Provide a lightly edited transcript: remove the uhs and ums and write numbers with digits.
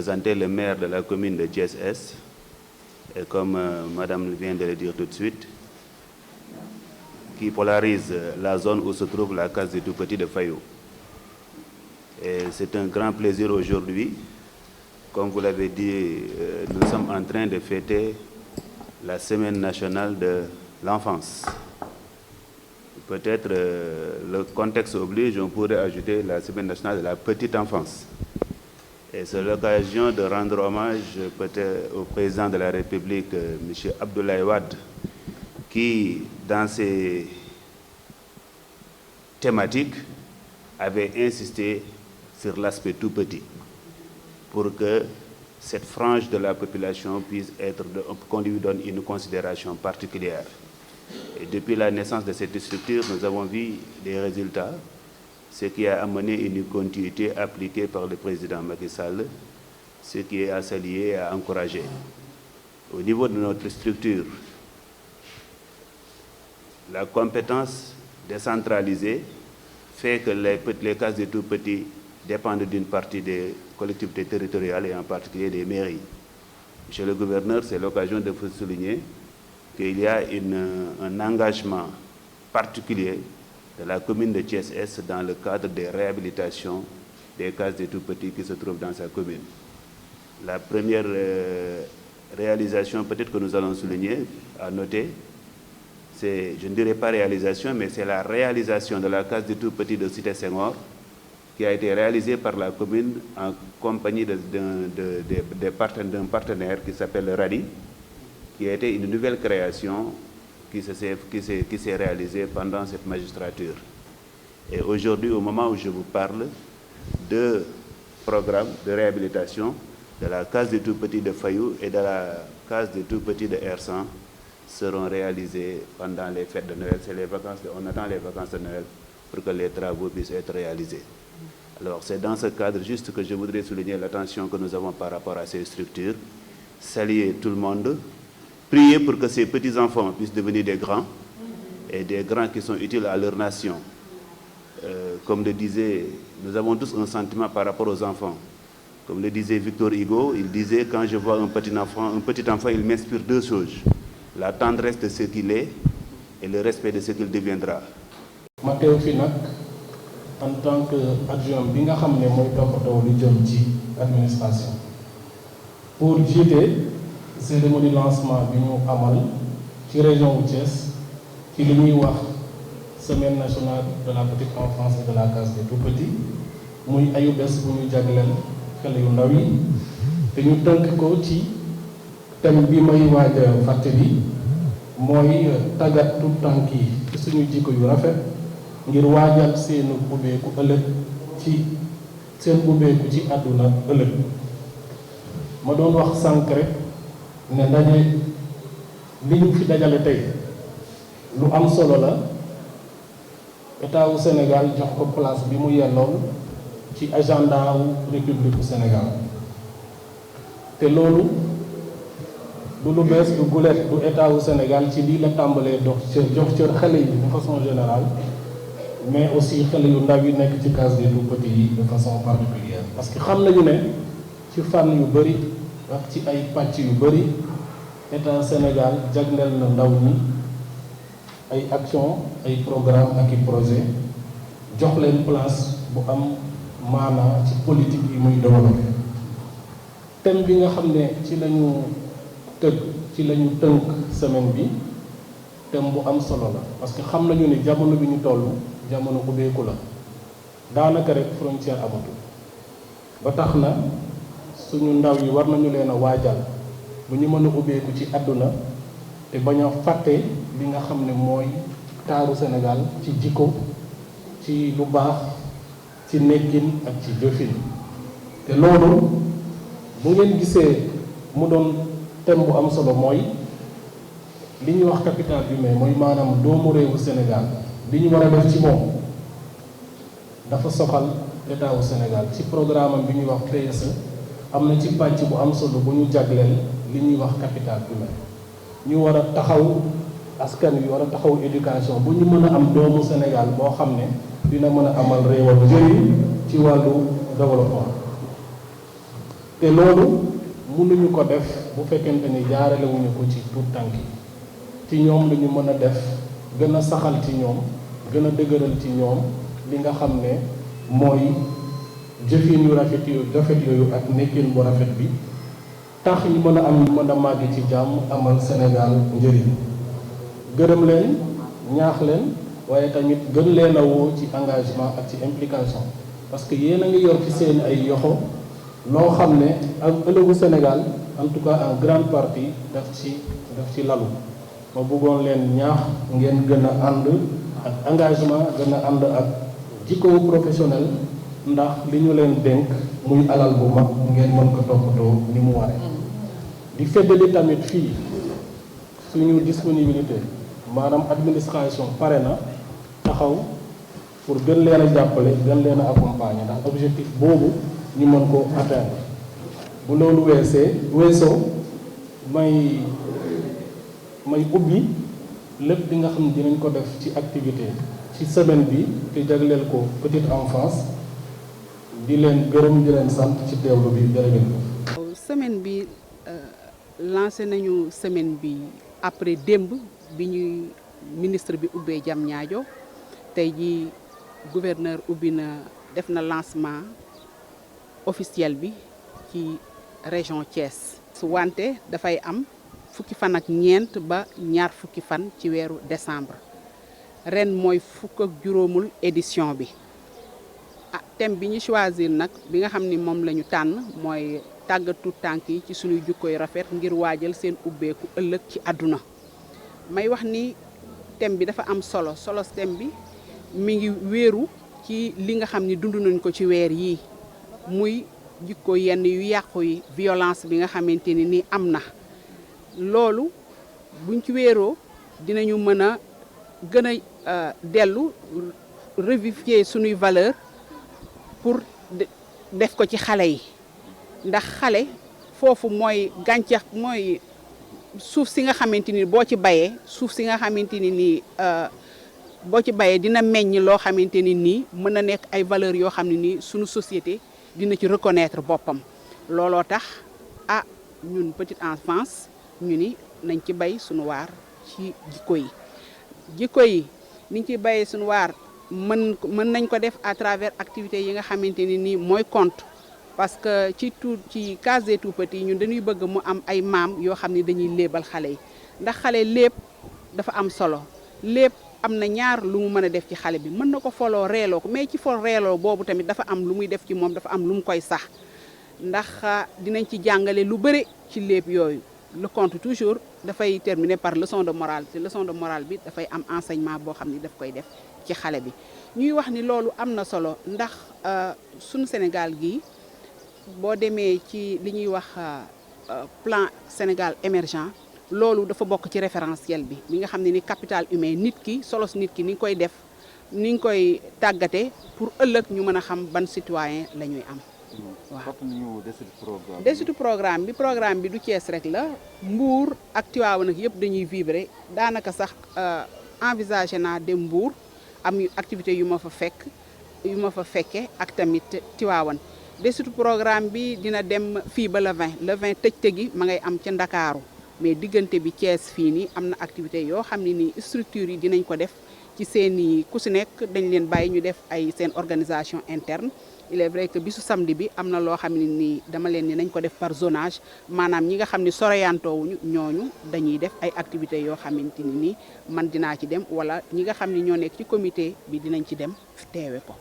représenter le maire de la commune de Thiès-Est. Et comme Madame vient de le dire tout de suite, qui polarise la zone où se trouve la case des Tout-Petits de Fayou. Et c'est un grand plaisir aujourd'hui. Comme vous l'avez dit, nous sommes en train de fêter la Semaine nationale de l'enfance. Peut-être le contexte oblige, on pourrait ajouter la Semaine nationale de la petite enfance. Et c'est l'occasion de rendre hommage peut-être au président de la République, M. Abdoulaye Wade, qui, dans ses thématiques, avait insisté sur l'aspect tout petit, pour que cette frange de la population puisse être, qu'on lui donne une considération particulière. Et depuis la naissance de cette structure, nous avons vu des résultats, ce qui a amené une continuité appliquée par le président Macky Sall, ce qui est à saluer et à encourager. Au niveau de notre structure, la compétence décentralisée fait que les cases des tout-petits dépendent d'une partie des collectivités territoriales et en particulier des mairies. Monsieur le gouverneur, c'est l'occasion de vous souligner qu'il y a un engagement particulier de la commune de Thiès-Est dans le cadre des réhabilitations des cases des tout-petits qui se trouvent dans sa commune. La première réalisation, peut-être que nous allons souligner, à noter, c'est, je ne dirais pas réalisation, mais c'est la réalisation de la case des tout-petits de Cité Senghor, qui a été réalisée par la commune en compagnie d'un partenaire qui s'appelle le RADI, qui a été une nouvelle création qui s'est réalisée pendant cette magistrature. Et aujourd'hui, au moment où je vous parle, deux programmes de réhabilitation de la case des tout-petits de Fayou et de la case des tout-petits de Ersan seront réalisés pendant les fêtes de Noël. C'est les vacances, on attend les vacances de Noël pour que les travaux puissent être réalisés. Alors c'est dans ce cadre juste que je voudrais souligner l'attention que nous avons par rapport à ces structures, saluer tout le monde, prier pour que ces petits-enfants puissent devenir des grands, et des grands qui sont utiles à leur nation. Comme le disait, nous avons tous un sentiment par rapport aux enfants. Comme le disait Victor Hugo, il disait, quand je vois un petit enfant, il m'inspire deux choses. La tendresse de ce qu'il est et le respect de ce qu'il deviendra. Mathéo Finak, en tant qu'adjoint, bi nga xam ne mooy toppatoo lu jëm ci administration pour jiite cérémonie de lancement bi ñu amal ci région wu Thiès ci li ñuy wax semaine nationale de la petite enfance et de la case des tout-petits muy ayu bés bu ñu jagleel xale yu ndaw yi te ñu tënk ko ci thème bi may waaj a fàttali mooy tàggat tout tànk yi ci suñu jikko yu rafet ngir waajal seen ubbeeku ëllëg ci seen ubbeeku ci àdduna ëllëg. Ma doon wax sànq rek ne ndaje li ñu fi dajale tey lu am solo la état wu Sénégal jox ko place bi mu yelloon ci agenda wu république bu Sénégal te loolu du lu bees du gulet du état wu Sénégal ci lii la tàmbalee jox cër xale yi de façon générale mais aussi xale yu ndaw yi nekk ci case des tout-petits yi de façon particulière parce que xam nañu ne ci fànn yu bëri ak ci ay pàcc yu bëri état Sénégal jagleel na ndaw ñi ay action ay programme ak i projet jox leen place bu am maanaa ci politique yi muy développé. thème bi nga xam ne ci lañu tënk semaine bi thème bu am solo la parce que xam nañu ne jamono bi ñu toll jamono ubbeeku la daanaka rek frontière amatul ba tax na suñu ndaw yi war nañu leen a waajal bu ñu mën a ubbeeku ci àdduna te bañ a fàtte li nga xam ne mooy taaru Sénégal ci jikko ci lu baax ci nekkin ak ci jëfin te loolu bu ngeen gisee mu doon thème bu am solo mooy li ñuy wax capital humain mooy maanaam doomu réewu Sénégal li ñu war a def ci moom dafa soxal état wu Sénégal ci programme bi ñuy wax PSE am na ci pàcc bu am solo bu ñu jagleel li ñuy wax capital humain ñu war a taxaw askan wi war a taxaw éducation bu ñu mën a am doomu Sénégal boo xam ne dina mën a amal réewam njëriñ ci wàllu développement te loolu mënuñu ko def bu fekkente ni jaarale wuñu ko ci tuut tànk yi ci ñoom la ñu mën a def gën a saxal ci ñoom gën a dëgëral ci ñoom li nga xam ne mooy jëfin yu rafet yooyu ak nekkin bu rafet bi tax ñu mën a am mën a màgg ci jàmm amal Sénégal njëriñ gërëm leen ñaax leen waaye tamit gën leen a woo ci engagement ak ci implication parce que yéen a ngi yor ci seen ay yoxo loo xam ne ak ëllëgu Sénégal en tout cas en grande partie daf ci lalu ma bëggoon leen ñaax ngeen gën a ànd ak engagement gën a ànd ak jikko professionnel ndax li ñu leen dénk muy alal bu mag ngeen mën ko toppatoo ni mu waree di feddali tamit fii suñu disponibilité maanaam administration pare na taxaw pour gën leen a jàppale gën leen a accompagner ndax objectif boobu ñu mën ko atteindre bu loolu weesoo may ubbi lépp di nga xam ne dinañ ko def ci activité ci semaine bi te jagleel ko petite enfance di leen gërëm di leen sant ci teewlu bi jërëjëf. semaine bi lancé nañu semaine bi après démb bi ñuy ministre bi ubbee Diamniadio tey ji gouverneur ubbi na def na lancement officiel bi ci région Thiès. su wante dafay am fukki fan ak ñeent ba ñaar fukki fan ci weeru décembre ren mooy fukk ak juróomul édition bi thème bi ñu choisir nag bi nga xam ni moom la ñu tànn mooy tàggatu tànk yi ci suñuy jukkoy rafet ngir waajal seen ubbeeku ëllëg ci àdduna may wax ni thème bi dafa am solo thème bi mi ngi wéeru ci li nga xam ni dund nañ ko ci weer yii muy jikko yenn yu yàqu yi violence bi nga xamante ni am na loolu buñ ci wéeroo dinañu mën a gën a dellu revivifier suñuy valeur pour def ko ci xale yi ndax xale foofu mooy gàncax mooy suuf si nga xamante ni boo ci bayee suuf si nga xamante ni boo ci bayee dina meññ loo xamante ni nii mën na nekk ay valeurs yoo xam ne nii suñu société dina ci reconnaître boppam looloo tax ñun petite enfance ñu ni nañ ci bay suñu waar ci jikko yi niñ ci bayee suñu waar mën nañ ko def à travers activités yi nga xamante ni nii mooy compte parce que ci case des tout-petits ñun dañuy bëgg mu am ay maam yoo xam ne dañuy léebal xale yi ndax xale lépp dafa am solo lépp am na ñaar lu mu mën a def ci xale bi mën na ko foloo reeloo ko mais ci fol reeloo boobu tamit dafa am lu muy def ci moom dafa am lu mu koy sax ndax dinañ ci jàngale lu bëri ci lépp yooyu le conte toujours dafay terminer par leçon de morale te leçon de morale bi dafay am enseignement boo xam ni daf koy def ci xale bi ñuy wax ni loolu am na solo ndax suñu Sénégal gii boo demee ci li ñuy wax plan Sénégal émergent loolu dafa bokk ci référentiel bi nga xam ne ni capital humain nit ki solos nit ki ni nga koy def ni nga koy tàggate pour ëllëg ñu mën a xam ban citoyen la ñuy am waaw desitu programme bi du Thiès rek la Mbour ak Tivaouane nag yëpp dañuy vibrer daanaka sax envisagé naa dem Mbour am activité yu ma fa fekke ak tamit Tivaouane desitu programme bi dina dem fii ba le 20 tëj ma ngay am ca Ndakaaru mais diggante bi Thiès fii nii am na activité yoo xam ne nii structures yi dinañ ko def ci seeni ku si nekk dañ leen bàyyi ñu def ay seen organisation interne il est vrai que bisu samedi bi am na loo xam ne nii dama leen ni nañ ko def par zonage maanaam ñi nga xam ne soroyantoowuñu ñooñu dañuy def ay activités yoo xamante ni nii man dinaa ci dem wala ñi nga xam ne ñoo nekk ci comité bi dinañ ci dem teewe ko